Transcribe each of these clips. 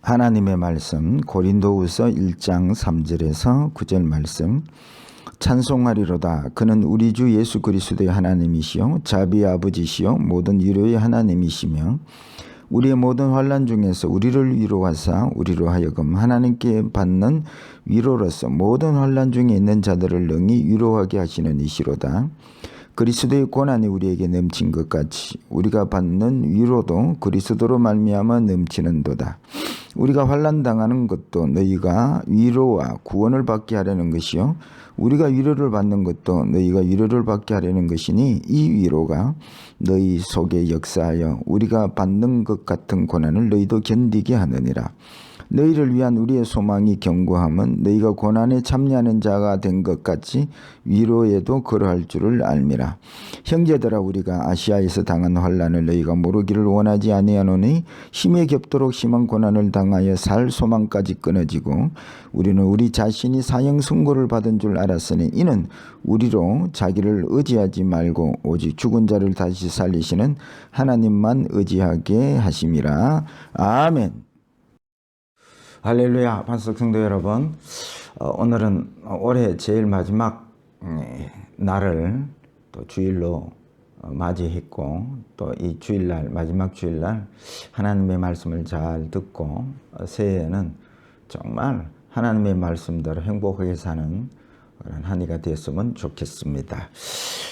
하나님의 말씀 고린도후서 1장 3절에서 9절 말씀. 찬송하리로다. 그는 우리 주 예수 그리스도의 하나님이시요 자비의 아버지시요 모든 위로의 하나님이시며 우리의 모든 환난 중에서 우리를 위로하사 우리로 하여금 하나님께 받는 위로로서 모든 환난 중에 있는 자들을 능히 위로하게 하시는 이시로다. 그리스도의 고난이 우리에게 넘친 것 같이 우리가 받는 위로도 그리스도로 말미암아 넘치는도다. 우리가 환난 당하는 것도 너희가 위로와 구원을 받게 하려는 것이요 우리가 위로를 받는 것도 너희가 위로를 받게 하려는 것이니 이 위로가 너희 속에 역사하여 우리가 받는 것 같은 고난을 너희도 견디게 하느니라. 너희를 위한 우리의 소망이 견고함은 너희가 고난에 참여하는 자가 된 것 같이 위로에도 그러할 줄을 알미라. 형제들아, 우리가 아시아에서 당한 환난을 너희가 모르기를 원하지 아니하노니 힘에 겹도록 심한 고난을 당하여 살 소망까지 끊어지고 우리는 우리 자신이 사형 선고를 받은 줄 알았으니 이는 우리로 자기를 의지하지 말고 오직 죽은 자를 다시 살리시는 하나님만 의지하게 하심이라. 아멘. 할렐루야. 반석 성도 여러분, 오늘은 올해 제일 마지막 날을 또 주일로 맞이했고 또 이 주일날, 마지막 주일날 하나님의 말씀을 잘 듣고 새해에는 정말 하나님의 말씀대로 행복하게 사는 그런 한 해가 되었으면 좋겠습니다.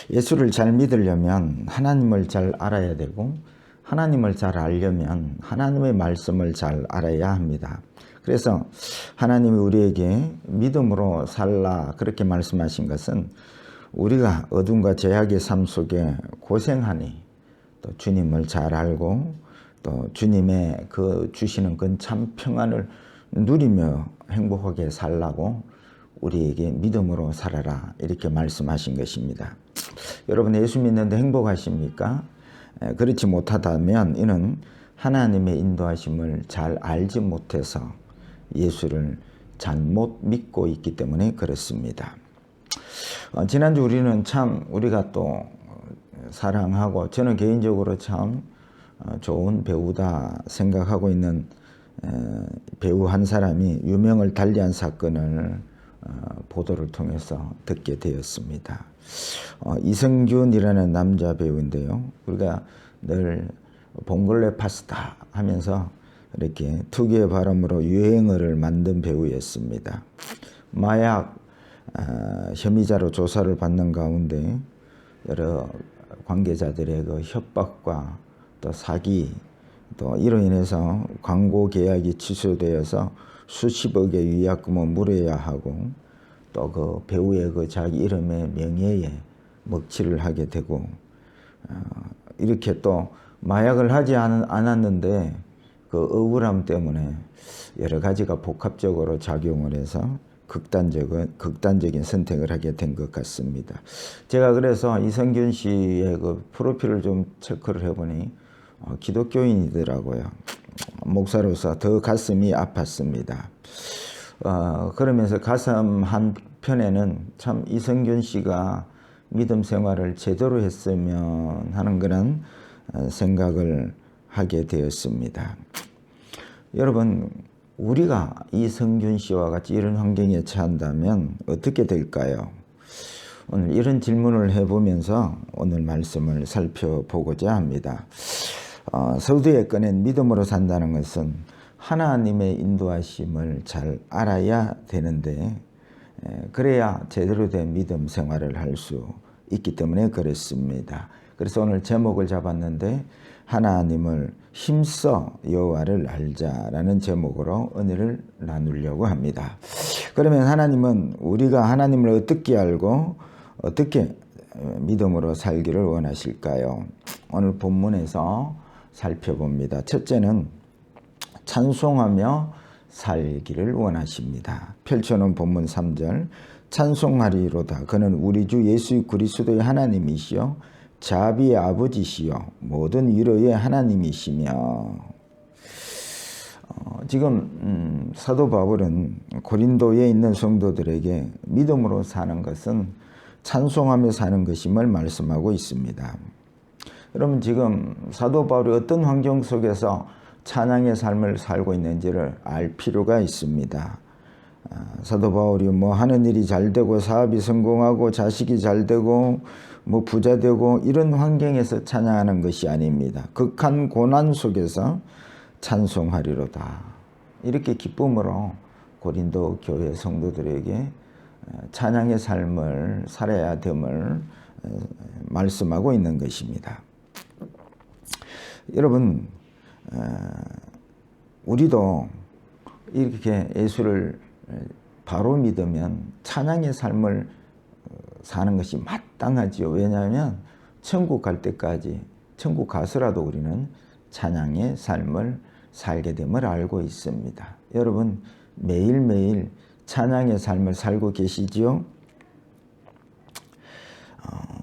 예수를 잘 믿으려면 하나님을 잘 알아야 되고 하나님을 잘 알려면 하나님의 말씀을 잘 알아야 합니다. 그래서 하나님이 우리에게 믿음으로 살라 그렇게 말씀하신 것은 우리가 어둠과 죄악의 삶 속에 고생하니 또 주님을 잘 알고 또 주님의 그 주시는 그 참 평안을 누리며 행복하게 살라고 우리에게 믿음으로 살아라 이렇게 말씀하신 것입니다. 여러분, 예수 믿는데 행복하십니까? 그렇지 못하다면 이는 하나님의 인도하심을 잘 알지 못해서 예수를 잘못 믿고 있기 때문에 그렇습니다. 지난주 우리는 참 우리가 또 사랑하고 저는 개인적으로 참 좋은 배우다 생각하고 있는 배우 한 사람이 유명을 달리한 사건을 보도를 통해서 듣게 되었습니다. 이성균이라는 남자 배우인데요. 우리가 늘 봉골레 파스타 하면서 이렇게 특유의 발음으로 유행어를 만든 배우였습니다. 마약 혐의자로 조사를 받는 가운데 여러 관계자들의 그 협박과 또 사기 또 이로 인해서 광고 계약이 취소되어서 수십억의 위약금을 물어야 하고 또 그 배우의 그 자기 이름의 명예에 먹칠을 하게 되고 이렇게 또 마약을 하지 않았는데 그 억울함 때문에 여러 가지가 복합적으로 작용을 해서 극단적인 선택을 하게 된 것 같습니다. 제가 그래서 이성균 씨의 그 프로필을 좀 체크를 해보니 기독교인이더라고요. 목사로서 더 가슴이 아팠습니다. 그러면서 가슴 한편에는 참 이성균 씨가 믿음 생활을 제대로 했으면 하는 그런 생각을 하게 되었습니다. 여러분, 우리가 이성균 씨와 같이 이런 환경에 처한다면 어떻게 될까요? 오늘 이런 질문을 해보면서 오늘 말씀을 살펴보고자 합니다. 서두에 꺼낸 믿음으로 산다는 것은 하나님의 인도하심을 잘 알아야 되는데 그래야 제대로 된 믿음 생활을 할 수 있기 때문에 그렇습니다. 그래서 오늘 제목을 잡았는데 하나님을 힘써 여호와를 알자라는 제목으로 은혜를 나누려고 합니다. 그러면 하나님은 우리가 하나님을 어떻게 알고 어떻게 믿음으로 살기를 원하실까요? 오늘 본문에서 살펴봅니다. 첫째는 찬송하며 살기를 원하십니다. 펼쳐놓은 본문 3절 찬송하리로다. 그는 우리 주 예수 그리스도의 하나님이시요 자비의 아버지시요 모든 위로의 하나님이시며. 지금 사도 바울은 고린도에 있는 성도들에게 믿음으로 사는 것은 찬송하며 사는 것임을 말씀하고 있습니다. 여러분, 지금 사도 바울이 어떤 환경 속에서 찬양의 삶을 살고 있는지를 알 필요가 있습니다. 사도 바울이 뭐 하는 일이 잘 되고 사업이 성공하고 자식이 잘 되고 뭐 부자 되고 이런 환경에서 찬양하는 것이 아닙니다. 극한 고난 속에서 찬송하리로다. 이렇게 기쁨으로 고린도 교회 성도들에게 찬양의 삶을 살아야 됨을 말씀하고 있는 것입니다. 여러분, 우리도 이렇게 예수를 바로 믿으면 찬양의 삶을 사는 것이 마땅하지요. 왜냐하면 천국 갈 때까지, 천국 가서라도 우리는 찬양의 삶을 살게 됨을 알고 있습니다. 여러분, 매일매일 찬양의 삶을 살고 계시지요?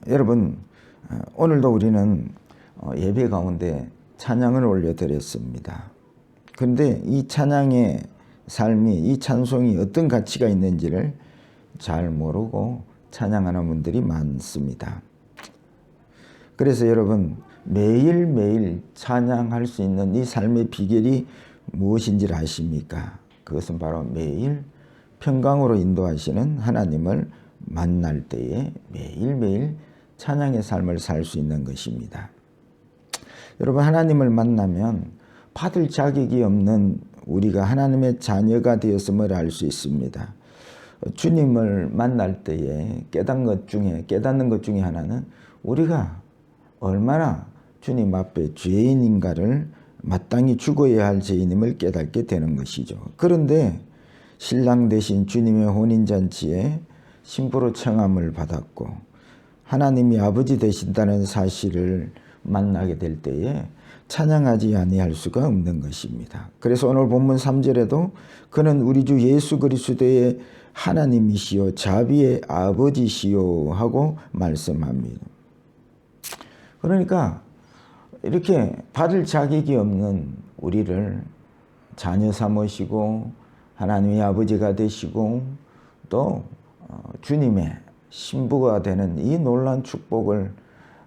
여러분, 오늘도 우리는 예배 가운데 찬양을 올려드렸습니다. 그런데 이 찬양의 삶이, 이 찬송이 어떤 가치가 있는지를 잘 모르고 찬양하는 분들이 많습니다. 그래서 여러분, 매일매일 찬양할 수 있는 이 삶의 비결이 무엇인지를 아십니까? 그것은 바로 매일 평강으로 인도하시는 하나님을 만날 때에 매일매일 찬양의 삶을 살 수 있는 것입니다. 여러분, 하나님을 만나면 받을 자격이 없는 우리가 하나님의 자녀가 되었음을 알 수 있습니다. 주님을 만날 때에 깨닫는 것 중에 하나는 우리가 얼마나 주님 앞에 죄인인가를 마땅히 죽어야 할 죄인임을 깨닫게 되는 것이죠. 그런데 신랑 되신 주님의 혼인잔치에 신부로 청함을 받았고 하나님이 아버지 되신다는 사실을 만나게 될 때에 찬양하지 아니할 수가 없는 것입니다. 그래서 오늘 본문 3절에도 그는 우리 주 예수 그리스도의 하나님이시요 자비의 아버지시요 하고 말씀합니다. 그러니까 이렇게 받을 자격이 없는 우리를 자녀 삼으시고 하나님의 아버지가 되시고 또 주님의 신부가 되는 이 놀라운 축복을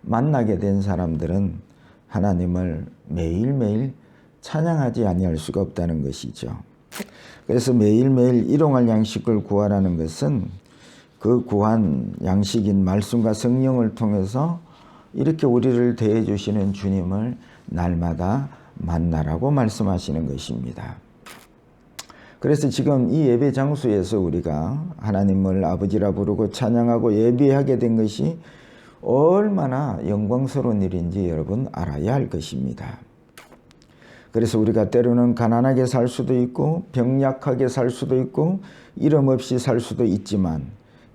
만나게 된 사람들은 하나님을 매일매일 찬양하지 아니할 수가 없다는 것이죠. 그래서 매일매일 일용할 양식을 구하라는 것은 그 구한 양식인 말씀과 성령을 통해서 이렇게 우리를 대해 주시는 주님을 날마다 만나라고 말씀하시는 것입니다. 그래서 지금 이 예배 장소에서 우리가 하나님을 아버지라 부르고 찬양하고 예배하게 된 것이 얼마나 영광스러운 일인지 여러분 알아야 할 것입니다. 그래서 우리가 때로는 가난하게 살 수도 있고 병약하게 살 수도 있고 이름 없이 살 수도 있지만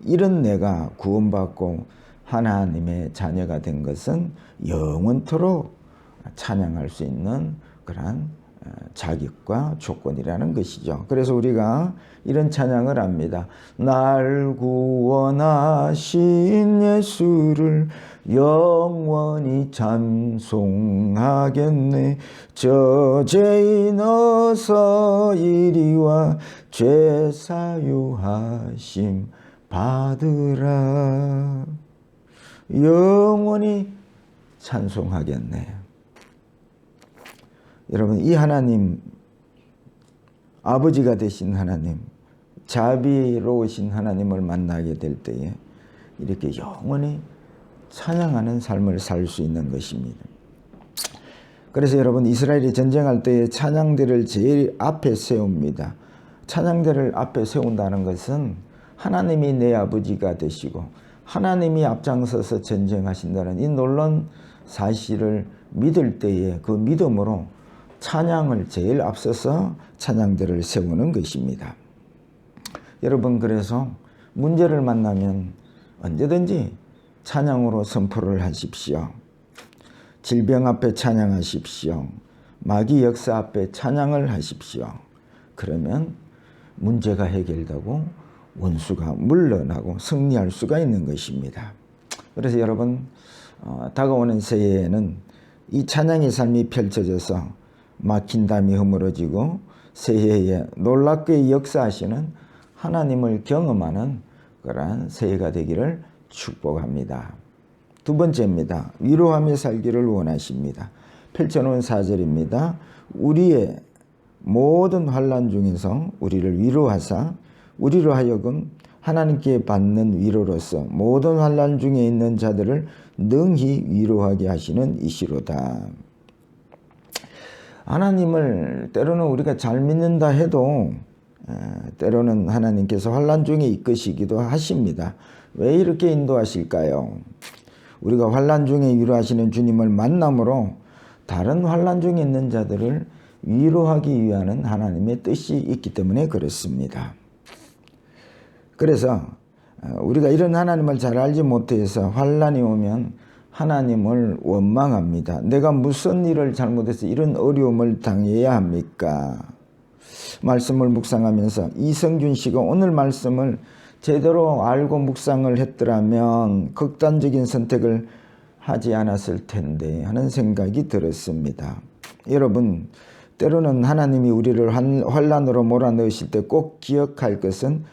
이런 내가 구원받고 하나님의 자녀가 된 것은 영원토록 찬양할 수 있는 그러한 자격과 조건이라는 것이죠. 그래서 우리가 이런 찬양을 합니다. 날 구원하신 예수를 영원히 찬송하겠네. 저 죄인 어서 이리와 죄 사유하심 받으라. 영원히 찬송하겠네. 여러분, 이 하나님, 아버지가 되신 하나님, 자비로우신 하나님을 만나게 될 때에 이렇게 영원히 찬양하는 삶을 살 수 있는 것입니다. 그래서 여러분, 이스라엘이 전쟁할 때에 찬양대를 제일 앞에 세웁니다. 찬양대를 앞에 세운다는 것은 하나님이 내 아버지가 되시고 하나님이 앞장서서 전쟁하신다는 이 놀라운 사실을 믿을 때에 그 믿음으로 찬양을 제일 앞서서 찬양대를 세우는 것입니다. 여러분, 그래서 문제를 만나면 언제든지 찬양으로 선포를 하십시오. 질병 앞에 찬양하십시오. 마귀 역사 앞에 찬양을 하십시오. 그러면 문제가 해결되고 원수가 물러나고 승리할 수가 있는 것입니다. 그래서 여러분, 다가오는 새해에는 이 찬양의 삶이 펼쳐져서 막힌 담이 허물어지고 새해에 놀랍게 역사하시는 하나님을 경험하는 그러한 새해가 되기를 축복합니다. 두 번째입니다. 위로하며 살기를 원하십니다. 펼쳐놓은 4절입니다. 우리의 모든 환난 중에서 우리를 위로하사 우리로 하여금 하나님께 받는 위로로서 모든 환난 중에 있는 자들을 능히 위로하게 하시는 이시로다. 하나님을 때로는 우리가 잘 믿는다 해도 때로는 하나님께서 환난 중에 이끄시기도 하십니다. 왜 이렇게 인도하실까요? 우리가 환난 중에 위로하시는 주님을 만남으로 다른 환난 중에 있는 자들을 위로하기 위한 하나님의 뜻이 있기 때문에 그렇습니다. 그래서 우리가 이런 하나님을 잘 알지 못해서 환난이 오면 하나님을 원망합니다. 내가 무슨 일을 잘못해서 이런 어려움을 당해야 합니까? 말씀을 묵상하면서 이성균 씨가 오늘 말씀을 제대로 알고 묵상을 했더라면 극단적인 선택을 하지 않았을 텐데 하는 생각이 들었습니다. 여러분, 때로는 하나님이 우리를 환난으로 몰아넣으실 때 꼭 기억할 것은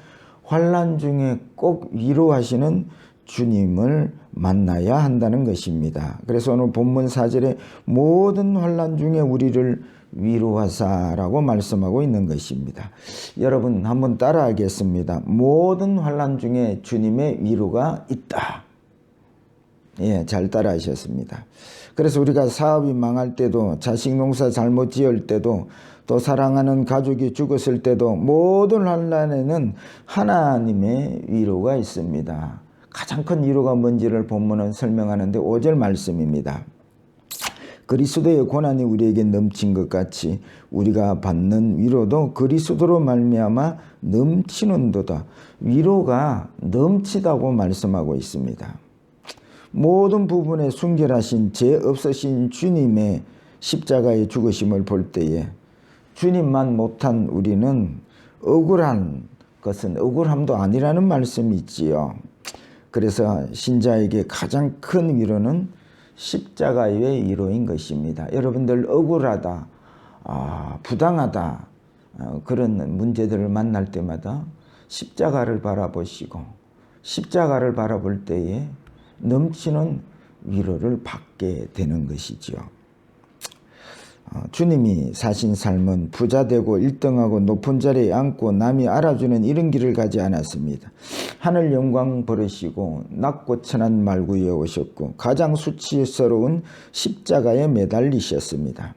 환난 중에 꼭 위로하시는 주님을 만나야 한다는 것입니다. 그래서 오늘 본문 4절에 모든 환난 중에 우리를 위로하사라고 말씀하고 있는 것입니다. 여러분 한번 따라하겠습니다. 모든 환난 중에 주님의 위로가 있다. 예, 잘 따라하셨습니다. 그래서 우리가 사업이 망할 때도, 자식 농사 잘못 지을 때도, 또 사랑하는 가족이 죽었을 때도 모든 환난에는 하나님의 위로가 있습니다. 가장 큰 위로가 뭔지를 본문은 설명하는데 5절 말씀입니다. 그리스도의 고난이 우리에게 넘친 것 같이 우리가 받는 위로도 그리스도로 말미암아 넘치는도다. 위로가 넘치다고 말씀하고 있습니다. 모든 부분에 순결하신 죄 없으신 주님의 십자가의 죽으심을 볼 때에 주님만 못한 우리는 억울한 것은 억울함도 아니라는 말씀이 있지요. 그래서 신자에게 가장 큰 위로는 십자가의 위로인 것입니다. 여러분들 억울하다, 부당하다 그런 문제들을 만날 때마다 십자가를 바라보시고 십자가를 바라볼 때에 넘치는 위로를 받게 되는 것이죠. 주님이 사신 삶은 부자되고 1등하고 높은 자리에 앉고 남이 알아주는 이런 길을 가지 않았습니다. 하늘 영광 버리시고 낮고 천한 말구에 오셨고 가장 수치스러운 십자가에 매달리셨습니다.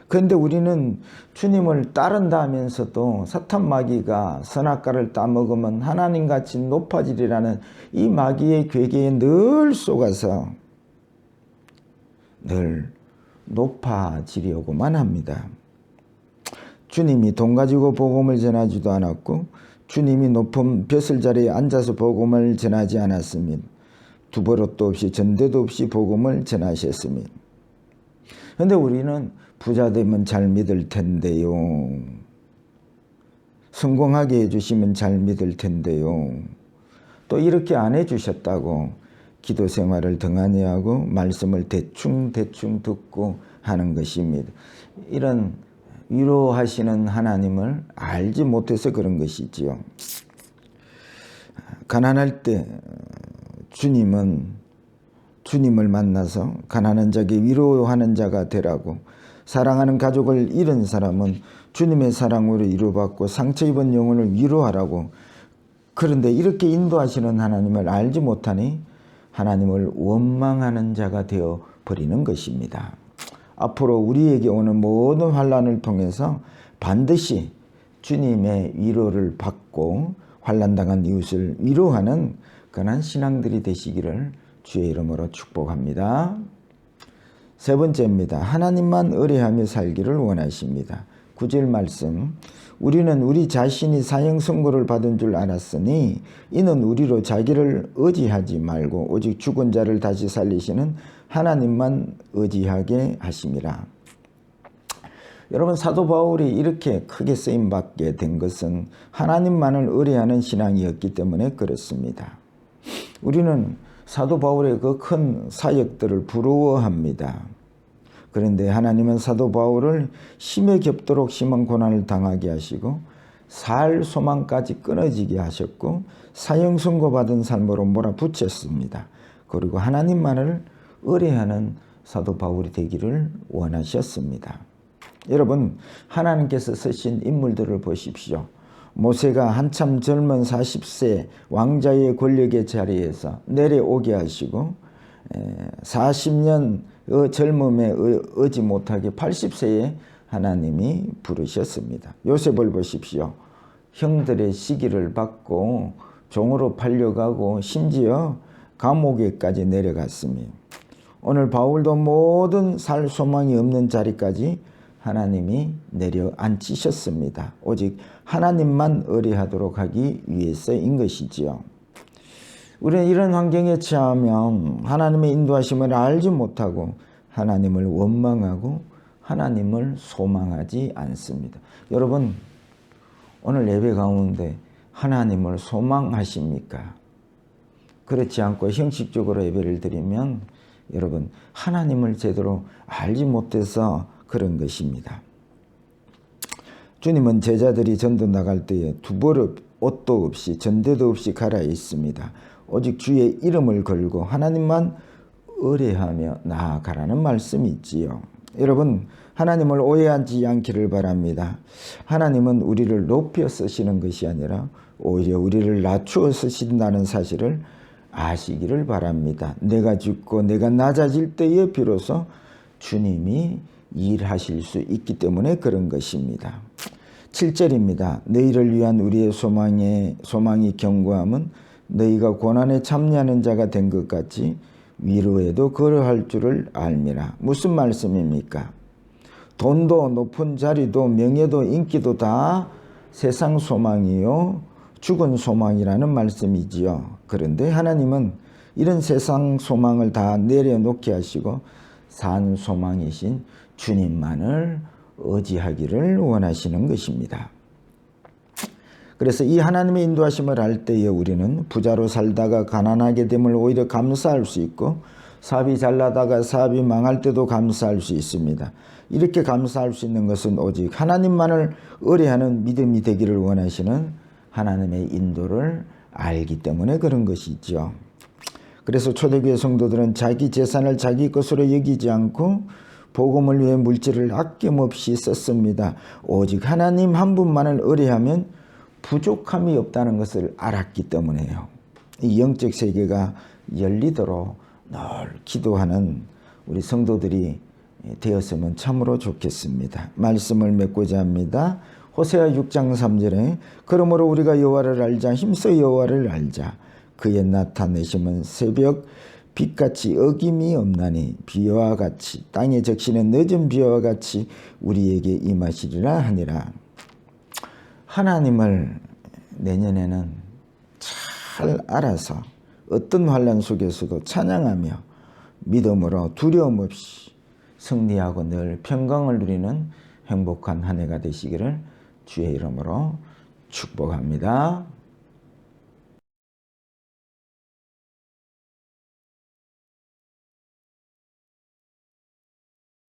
그런데 우리는 주님을 따른다 하면서도 사탄 마귀가 선악과를 따먹으면 하나님같이 높아지리라는 이 마귀의 괴계에 늘 속아서 늘 높아지려고만 합니다. 주님이 돈 가지고 복음을 전하지도 않았고 주님이 높은 벼슬 자리에 앉아서 복음을 전하지 않았습니다. 두버릇도 없이 전대도 없이 복음을 전하셨습니다. 그런데 우리는 부자 되면 잘 믿을 텐데요. 성공하게 해주시면 잘 믿을 텐데요. 또 이렇게 안 해주셨다고 기도 생활을 등한히 하고 말씀을 대충 듣고 하는 것입니다. 이런 위로하시는 하나님을 알지 못해서 그런 것이지요. 가난할 때 주님을 만나서 가난한 자에게 위로하는 자가 되라고, 사랑하는 가족을 잃은 사람은 주님의 사랑으로 위로받고 상처 입은 영혼을 위로하라고. 그런데 이렇게 인도하시는 하나님을 알지 못하니 하나님을 원망하는 자가 되어 버리는 것입니다. 앞으로 우리에게 오는 모든 환난을 통해서 반드시 주님의 위로를 받고 환난당한 이웃을 위로하는 그런 신앙들이 되시기를 주의 이름으로 축복합니다. 세 번째입니다. 하나님만 의뢰하며 살기를 원하십니다. 9절 말씀, 우리는 우리 자신이 사형 선고를 받은 줄 알았으니 이는 우리로 자기를 의지하지 말고 오직 죽은 자를 다시 살리시는 하나님만 의지하게 하심이라. 여러분, 사도 바울이 이렇게 크게 쓰임받게 된 것은 하나님만을 의뢰하는 신앙이었기 때문에 그렇습니다. 우리는 사도 바울의 그 큰 사역들을 부러워합니다. 그런데 하나님은 사도 바울을 힘에 겹도록 심한 고난을 당하게 하시고 살 소망까지 끊어지게 하셨고 사형 선고받은 삶으로 몰아붙였습니다. 그리고 하나님만을 의뢰하는 사도 바울이 되기를 원하셨습니다. 여러분, 하나님께서 쓰신 인물들을 보십시오. 모세가 한참 젊은 40세 왕자의 권력의 자리에서 내려오게 하시고 40년 젊음에 의지 못하게 80세에 하나님이 부르셨습니다. 요셉을 보십시오. 형들의 시기를 받고 종으로 팔려가고 심지어 감옥에까지 내려갔습니다. 오늘 바울도 모든 살 소망이 없는 자리까지 하나님이 내려앉히셨습니다. 오직 하나님만 의뢰하도록 하기 위해서인 것이지요. 우리는 이런 환경에 처하면 하나님의 인도하심을 알지 못하고 하나님을 원망하고 하나님을 소망하지 않습니다. 여러분, 오늘 예배 가운데 하나님을 소망하십니까? 그렇지 않고 형식적으로 예배를 드리면 여러분, 하나님을 제대로 알지 못해서 그런 것입니다. 주님은 제자들이 전도 나갈 때에 두벌 옷도 없이 전대도 없이 가라 있습니다. 오직 주의 이름을 걸고 하나님만 의뢰하며 나아가라는 말씀이 있지요. 여러분, 하나님을 오해하지 않기를 바랍니다. 하나님은 우리를 높여 쓰시는 것이 아니라 오히려 우리를 낮추어 쓰신다는 사실을 아시기를 바랍니다. 내가 죽고 내가 낮아질 때에 비로소 주님이 일하실 수 있기 때문에 그런 것입니다. 7절입니다. 너희를 위한 우리의 소망이 견고함은 너희가 고난에 참여하는 자가 된 것 같이 위로에도 그러할 줄을 알미라. 무슨 말씀입니까? 돈도 높은 자리도 명예도 인기도 다 세상 소망이요 죽은 소망이라는 말씀이지요. 그런데 하나님은 이런 세상 소망을 다 내려놓게 하시고 산 소망이신 주님만을 의지하기를 원하시는 것입니다. 그래서 이 하나님의 인도하심을 할 때에 우리는 부자로 살다가 가난하게 됨을 오히려 감사할 수 있고 사업이 잘 나다가 사업이 망할 때도 감사할 수 있습니다. 이렇게 감사할 수 있는 것은 오직 하나님만을 의뢰하는 믿음이 되기를 원하시는 하나님의 인도를 알기 때문에 그런 것이죠. 그래서 초대교회 성도들은 자기 재산을 자기 것으로 여기지 않고 복음을 위해 물질을 아낌없이 썼습니다. 오직 하나님 한 분만을 의뢰하면 부족함이 없다는 것을 알았기 때문에요. 이 영적 세계가 열리도록 늘 기도하는 우리 성도들이 되었으면 참으로 좋겠습니다. 말씀을 맺고자 합니다. 호세아 6장 3절에 그러므로 우리가 여호와를 알자 힘써 여호와를 알자 그의 나타내심은 새벽 빛같이 어김이 없나니 비와 같이 땅에 적시는 늦은 비와 같이 우리에게 임하시리라 하니라. 하나님을 내년에는 잘 알아서 어떤 환난 속에서도 찬양하며 믿음으로 두려움 없이 승리하고 늘 평강을 누리는 행복한 한 해가 되시기를 주의 이름으로 축복합니다.